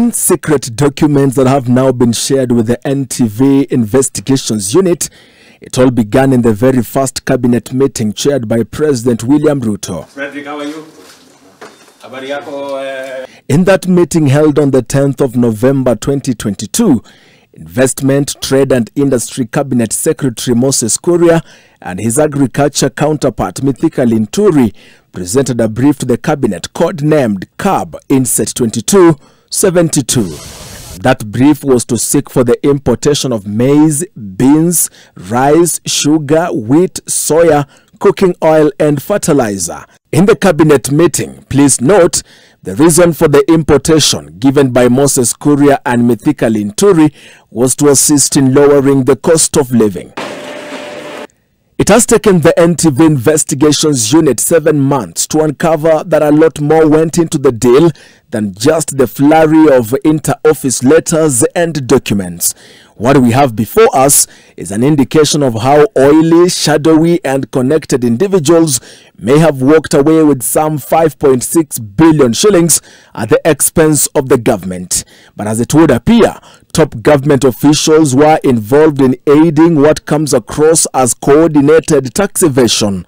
In secret documents that have now been shared with the NTV Investigations Unit, it all began in the very first cabinet meeting chaired by President William Ruto. Frederick, how are you? In that meeting held on the 10th of November 2022, Investment, Trade and Industry Cabinet Secretary Moses Kuria and his agriculture counterpart Mithika Linturi presented a brief to the cabinet codenamed CAB Inset 2272. That brief was to seek for the importation of maize, beans, rice, sugar, wheat, soya, cooking oil and fertilizer. In the cabinet meeting, please note, the reason for the importation given by Moses Kuria and Mithika Linturi was to assist in lowering the cost of living. It has taken the NTV Investigations Unit 7 months to uncover that a lot more went into the deal than just the flurry of inter-office letters and documents. What we have before us is an indication of how oily, shadowy and connected individuals may have walked away with some 5.6 billion shillings at the expense of the government. But as it would appear, top government officials were involved in aiding what comes across as coordinated tax evasion.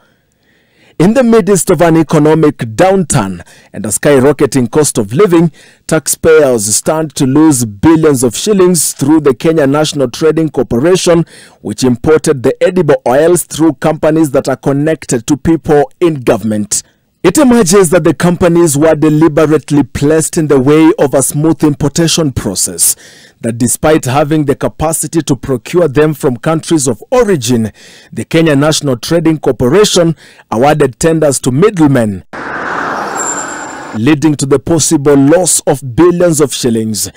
In the midst of an economic downturn and a skyrocketing cost of living, taxpayers stand to lose billions of shillings through the Kenya National Trading Corporation, which imported the edible oils through companies that are connected to people in government. It emerges that the companies were deliberately placed in the way of a smooth importation process, that despite having the capacity to procure them from countries of origin, the Kenya National Trading Corporation awarded tenders to middlemen, leading to the possible loss of billions of shillings.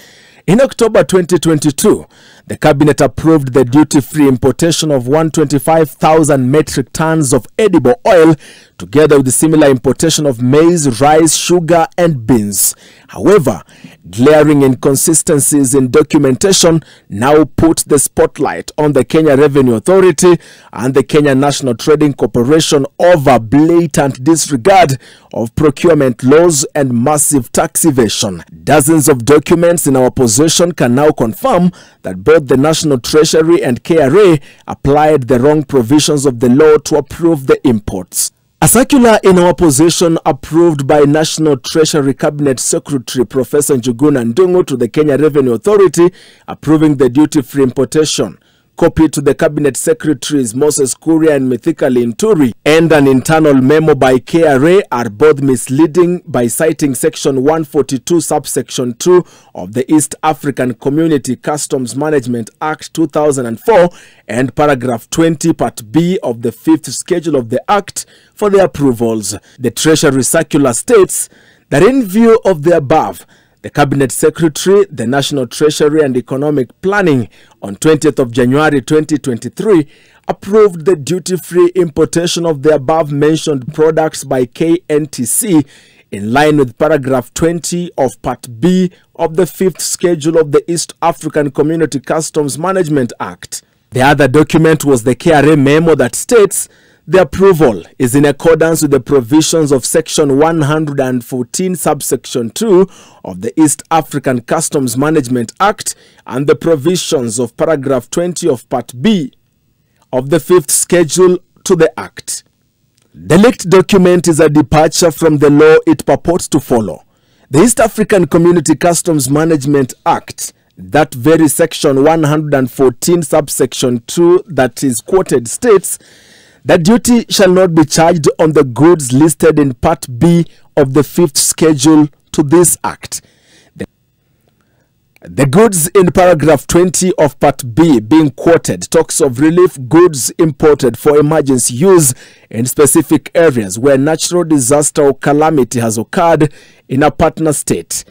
In October 2022, the cabinet approved the duty-free importation of 125,000 metric tons of edible oil, together with the similar importation of maize, rice, sugar and beans. However, glaring inconsistencies in documentation now put the spotlight on the Kenya Revenue Authority and the Kenya National Trading Corporation over blatant disregard of procurement laws and massive tax evasion. Dozens of documents in our possession can now confirm that both the National Treasury and KRA applied the wrong provisions of the law to approve the imports. A circular in our possession approved by National Treasury Cabinet Secretary Professor Njuguna Ndung'u to the Kenya Revenue Authority approving the duty-free importation, copied to the Cabinet Secretaries Moses Kuria and Mithika Linturi, and an internal memo by KRA are both misleading by citing Section 142 subsection 2 of the East African Community Customs Management Act 2004 and paragraph 20 part B of the 5th schedule of the Act for the approvals. The Treasury Circular states that in view of the above, the Cabinet Secretary, the National Treasury and Economic Planning on 20th of January 2023 approved the duty-free importation of the above-mentioned products by KNTC in line with paragraph 20 of Part B of the 5th schedule of the East African Community Customs Management Act. The other document was the KRA memo that states the approval is in accordance with the provisions of Section 114 subsection 2 of the East African Customs Management Act and the provisions of paragraph 20 of Part B of the 5th schedule to the Act. The leaked document is a departure from the law it purports to follow. The East African Community Customs Management Act, that very Section 114 subsection 2 that is quoted, states that duty shall not be charged on the goods listed in Part B of the 5th schedule to this Act. The goods in paragraph 20 of Part B being quoted talks of relief goods imported for emergency use in specific areas where natural disaster or calamity has occurred in a partner state.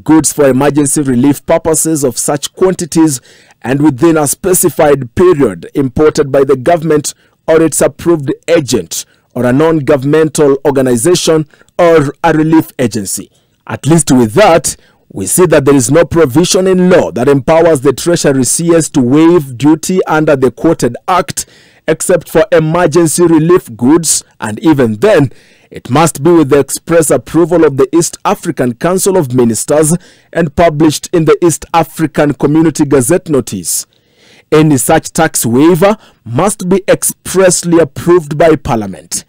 Goods for emergency relief purposes of such quantities and within a specified period imported by the government or its approved agent or a non-governmental organization or a relief agency. At least with that, we see that there is no provision in law that empowers the Treasury CS to waive duty under the quoted Act except for emergency relief goods, and even then, it must be with the express approval of the East African Council of Ministers and published in the East African Community Gazette notice. Any such tax waiver must be expressly approved by Parliament.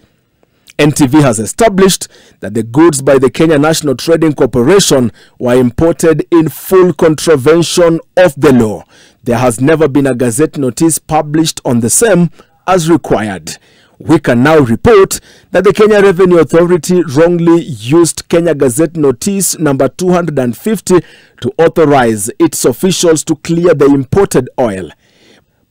NTV has established that the goods by the Kenya National Trading Corporation were imported in full contravention of the law. There has never been a Gazette notice published on the same as required. We can now report that the Kenya Revenue Authority wrongly used Kenya Gazette Notice number 250 to authorize its officials to clear the imported oil.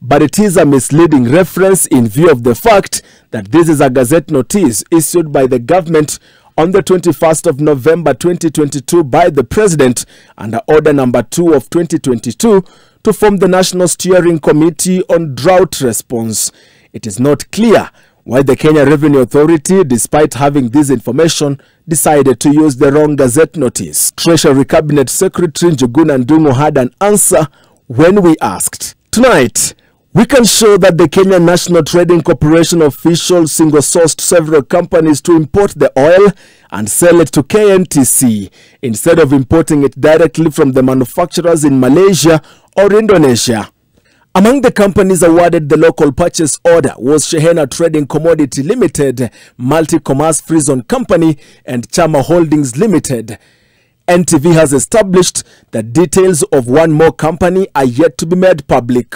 But it is a misleading reference in view of the fact that this is a Gazette Notice issued by the government on the 21st of November 2022 by the President under Order number 2 of 2022 to form the National Steering Committee on Drought Response. It is not clear why the Kenya Revenue Authority, despite having this information, decided to use the wrong Gazette Notice. Treasury Cabinet Secretary Njuguna Ndung'u had an answer when we asked. Tonight, we can show that the Kenya National Trading Corporation officials single-sourced several companies to import the oil and sell it to KNTC instead of importing it directly from the manufacturers in Malaysia or Indonesia. Among the companies awarded the local purchase order was Shehena Trading Commodity Limited, Multi-Commerce Free Zone Company, and Chama Holdings Limited. NTV has established that details of one more company are yet to be made public.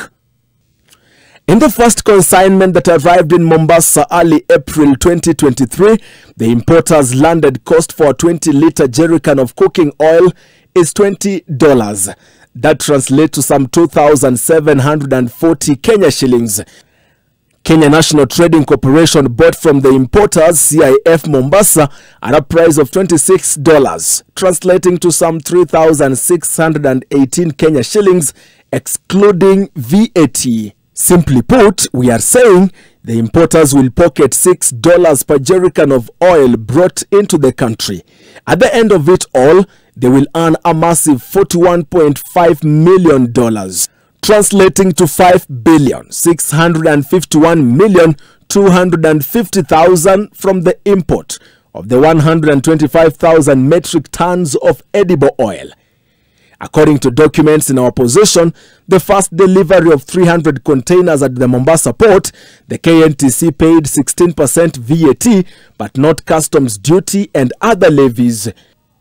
In the first consignment that arrived in Mombasa early April 2023, the importer's landed cost for a 20-litre jerrycan of cooking oil is $20. That translates to some 2,740 Kenya shillings. Kenya National Trading Corporation bought from the importers CIF Mombasa at a price of $26, translating to some 3,618 Kenya shillings, excluding VAT. Simply put, we are saying the importers will pocket $6 per jerrycan of oil brought into the country. At the end of it all, they will earn a massive $41.5 million, translating to $5,651,250,000 from the import of the 125,000 metric tons of edible oil. According to documents in our possession, the first delivery of 300 containers at the Mombasa port, the KNTC paid 16% VAT, but not customs duty and other levies.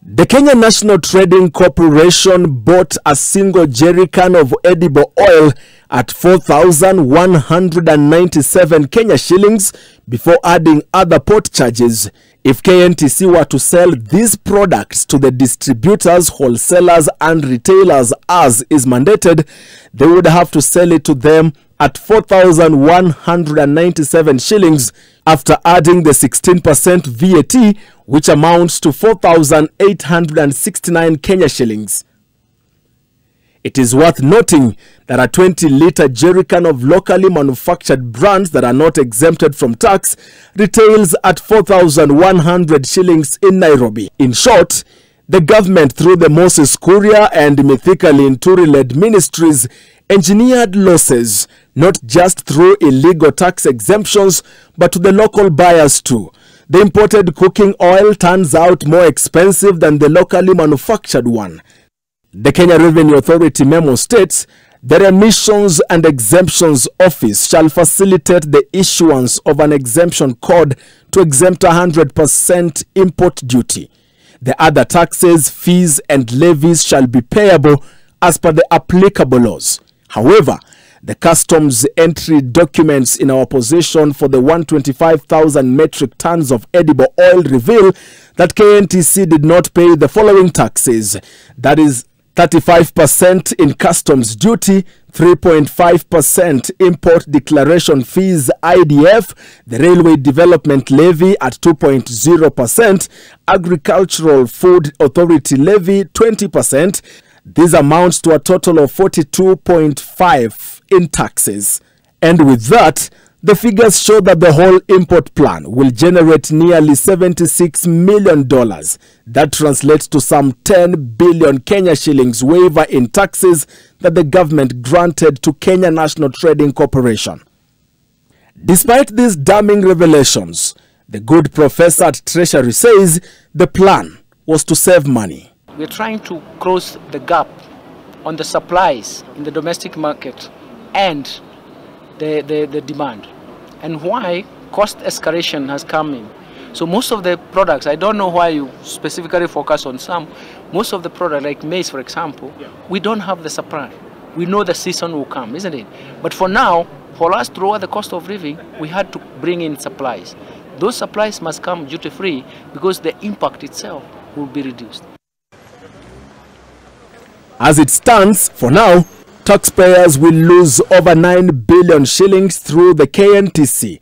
The Kenya National Trading Corporation bought a single jerrycan of edible oil at 4,197 Kenya shillings before adding other port charges. If KNTC were to sell these products to the distributors, wholesalers and retailers as is mandated, they would have to sell it to them at 4,197 shillings after adding the 16% VAT, which amounts to 4,869 Kenya shillings. It is worth noting that a 20-litre jerrycan of locally manufactured brands that are not exempted from tax retails at 4,100 shillings in Nairobi. In short, the government, through the Moses Kuria and Mithika Linturi-led ministries, engineered losses not just through illegal tax exemptions but to the local buyers too. The imported cooking oil turns out more expensive than the locally manufactured one. The Kenya Revenue Authority memo states, the Remissions and Exemptions Office shall facilitate the issuance of an exemption code to exempt 100% import duty. The other taxes, fees and levies shall be payable as per the applicable laws. However, the customs entry documents in our possession for the 125,000 metric tons of edible oil reveal that KNTC did not pay the following taxes. That is 35% in customs duty, 3.5% import declaration fees IDF, the Railway Development Levy at 2.0%, Agricultural Food Authority Levy 20%. This amounts to a total of 42.5 in taxes. And with that, the figures show that the whole import plan will generate nearly $76 million. That translates to some 10 billion Kenya shillings waiver in taxes that the government granted to Kenya National Trading Corporation. Despite these damning revelations, the good professor at Treasury says the plan was to save money. We're trying to close the gap on the supplies in the domestic market and the demand, and why cost escalation has come in. So most of the products, I don't know why you specifically focus on some, most of the products like maize, for example, we don't have the supply. We know the season will come, isn't it? But for now, for us to lower the cost of living, we had to bring in supplies. Those supplies must come duty-free because the impact itself will be reduced. As it stands, for now, taxpayers will lose over 9 billion shillings through the KNTC.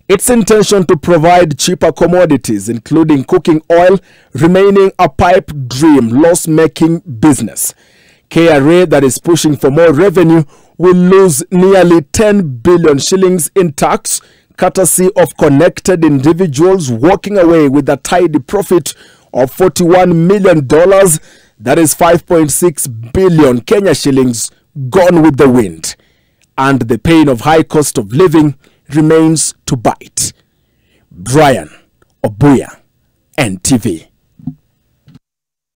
Its intention to provide cheaper commodities, including cooking oil, remaining a pipe dream loss-making business. KRA, that is pushing for more revenue, will lose nearly 10 billion shillings in tax, courtesy of connected individuals walking away with a tidy profit of $41 million, that is 5.6 billion Kenya shillings, gone with the wind. And the pain of high cost of living remains to bite. Brian Obuya, NTV.